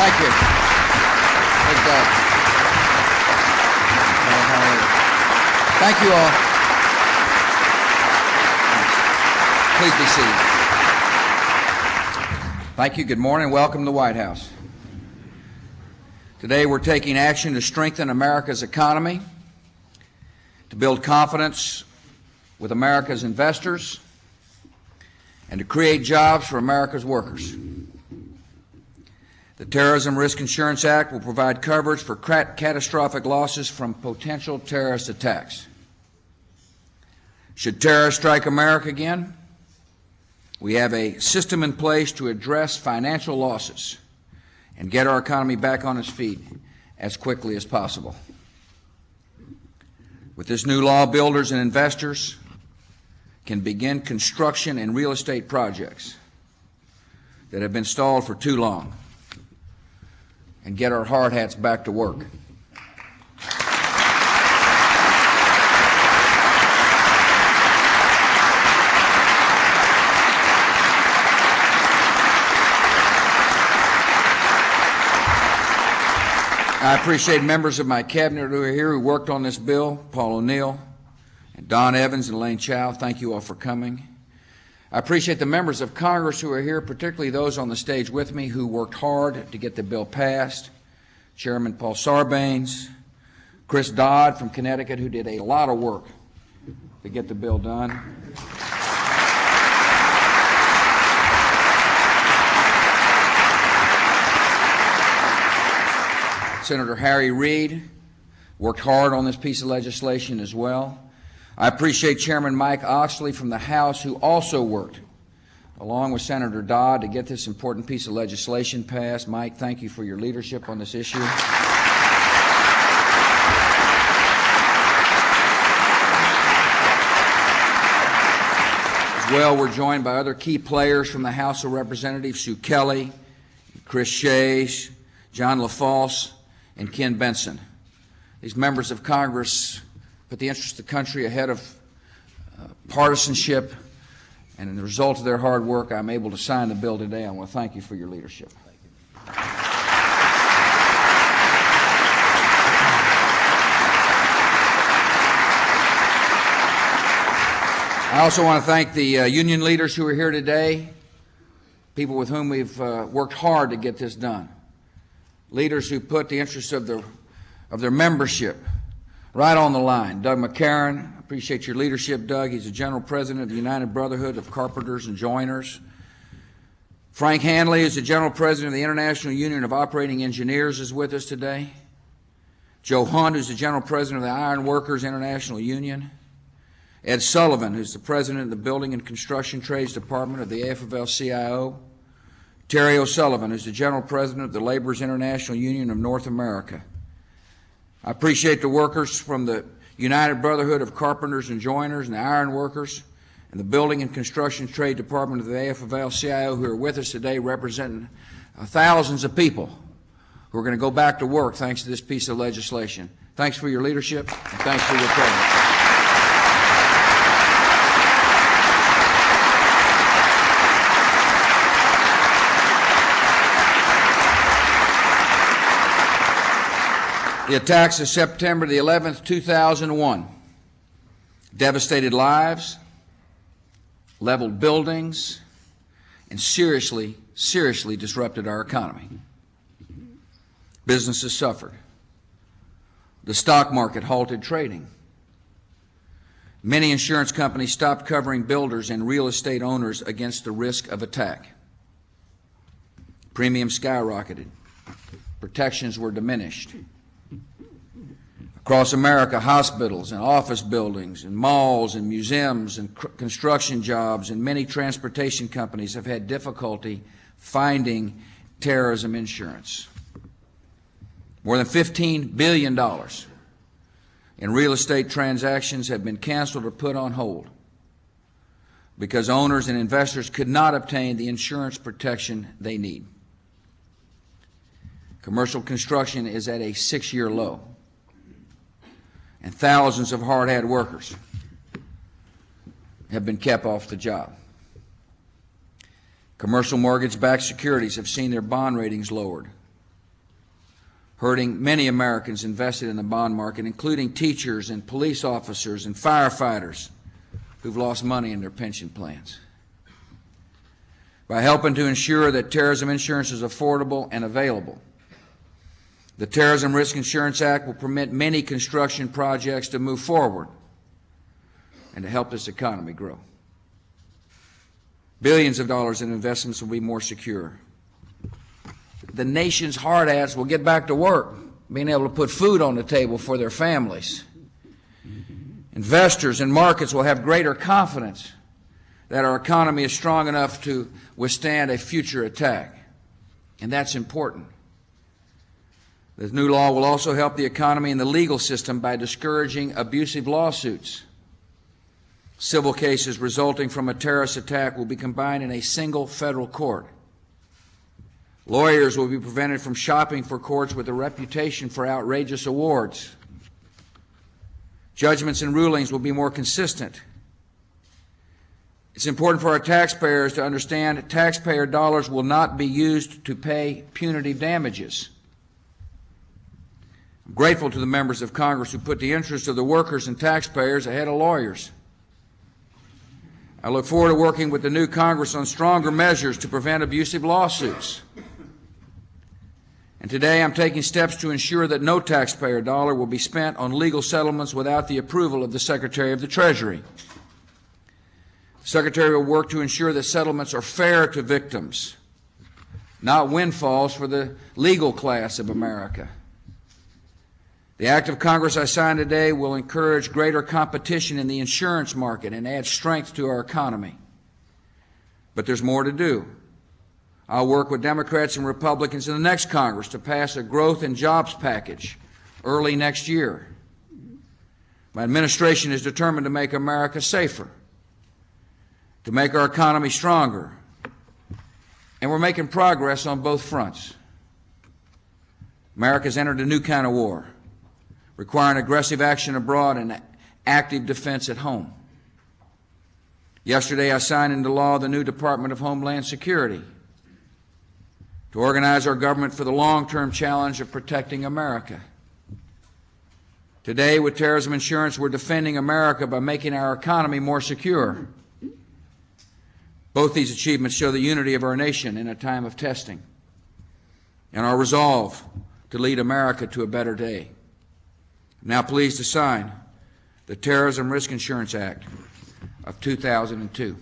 Thank you. Thank God. Thank you all. Please be seated. Thank you. Good morning. Welcome to the White House. Today we're taking action to strengthen America's economy, to build confidence with America's investors, and to create jobs for America's workers. The Terrorism Risk Insurance Act will provide coverage for catastrophic losses from potential terrorist attacks. Should terrorists strike America again, we have a system in place to address financial losses and get our economy back on its feet as quickly as possible. With this new law, builders and investors can begin construction and real estate projects that have been stalled for too long and get our hard hats back to work. I appreciate members of my cabinet who are here who worked on this bill, Paul O'Neill and Don Evans and Elaine Chao. Thank you all for coming. I appreciate the members of Congress who are here, particularly those on the stage with me who worked hard to get the bill passed. Chairman Paul Sarbanes, Chris Dodd from Connecticut, who did a lot of work to get the bill done. Senator Harry Reid worked hard on this piece of legislation as well. I appreciate Chairman Mike Oxley from the House, who also worked, along with Senator Dodd, to get this important piece of legislation passed. Mike, thank you for your leadership on this issue. As well, we're joined by other key players from the House of Representatives, Sue Kelly, Chris Shays, John LaFalce, and Ken Benson. These members of Congress put the interests of the country ahead of partisanship, and in the result of their hard work, I'm able to sign the bill today. I want to thank you for your leadership. I also want to thank the union leaders who are here today, people with whom we've worked hard to get this done. Leaders who put the interests of their membership right on the line. Doug McCarron, I appreciate your leadership, Doug. He's the General President of the United Brotherhood of Carpenters and Joiners. Frank Hanley is the General President of the International Union of Operating Engineers, is with us today. Joe Hunt, who's the General President of the Iron Workers International Union. Ed Sullivan, who's the President of the Building and Construction Trades Department of the AFL-CIO. Terry O'Sullivan, who's the General President of the Laborers International Union of North America. I appreciate the workers from the United Brotherhood of Carpenters and Joiners and the Iron Workers and the Building and Construction Trade Department of the AFL-CIO who are with us today, representing thousands of people who are going to go back to work thanks to this piece of legislation. Thanks for your leadership, and thanks for your presence. The attacks of September the 11th, 2001 devastated lives, leveled buildings, and seriously disrupted our economy. Businesses suffered. The stock market halted trading. Many insurance companies stopped covering builders and real estate owners against the risk of attack. Premiums skyrocketed. Protections were diminished. Across America, hospitals and office buildings and malls and museums and construction jobs and many transportation companies have had difficulty finding terrorism insurance. More than $15 billion in real estate transactions have been canceled or put on hold because owners and investors could not obtain the insurance protection they need. Commercial construction is at a 6-year low, and thousands of hard-hat workers have been kept off the job. Commercial mortgage-backed securities have seen their bond ratings lowered. hurting many Americans invested in the bond market, including teachers and police officers and firefighters who've lost money in their pension plans. By helping to ensure that terrorism insurance is affordable and available, the Terrorism Risk Insurance Act will permit many construction projects to move forward and to help this economy grow. Billions of dollars in investments will be more secure. The nation's hard hats will get back to work, being able to put food on the table for their families. Investors and markets will have greater confidence that our economy is strong enough to withstand a future attack, and that's important. This new law will also help the economy and the legal system by discouraging abusive lawsuits. Civil cases resulting from a terrorist attack will be combined in a single federal court. Lawyers will be prevented from shopping for courts with a reputation for outrageous awards. Judgments and rulings will be more consistent. It's important for our taxpayers to understand that taxpayer dollars will not be used to pay punitive damages. I'm grateful to the members of Congress who put the interests of the workers and taxpayers ahead of lawyers. I look forward to working with the new Congress on stronger measures to prevent abusive lawsuits. And today I'm taking steps to ensure that no taxpayer dollar will be spent on legal settlements without the approval of the Secretary of the Treasury. The Secretary will work to ensure that settlements are fair to victims, not windfalls for the legal class of America. The act of Congress I signed today will encourage greater competition in the insurance market and add strength to our economy. But there's more to do. I'll work with Democrats and Republicans in the next Congress to pass a growth and jobs package early next year. My administration is determined to make America safer, to make our economy stronger, and we're making progress on both fronts. America's entered a new kind of war, requiring aggressive action abroad and active defense at home. Yesterday, I signed into law the new Department of Homeland Security to organize our government for the long-term challenge of protecting America. Today, with terrorism insurance, we're defending America by making our economy more secure. Both these achievements show the unity of our nation in a time of testing and our resolve to lead America to a better day. I'm now pleased to sign the Terrorism Risk Insurance Act of 2002.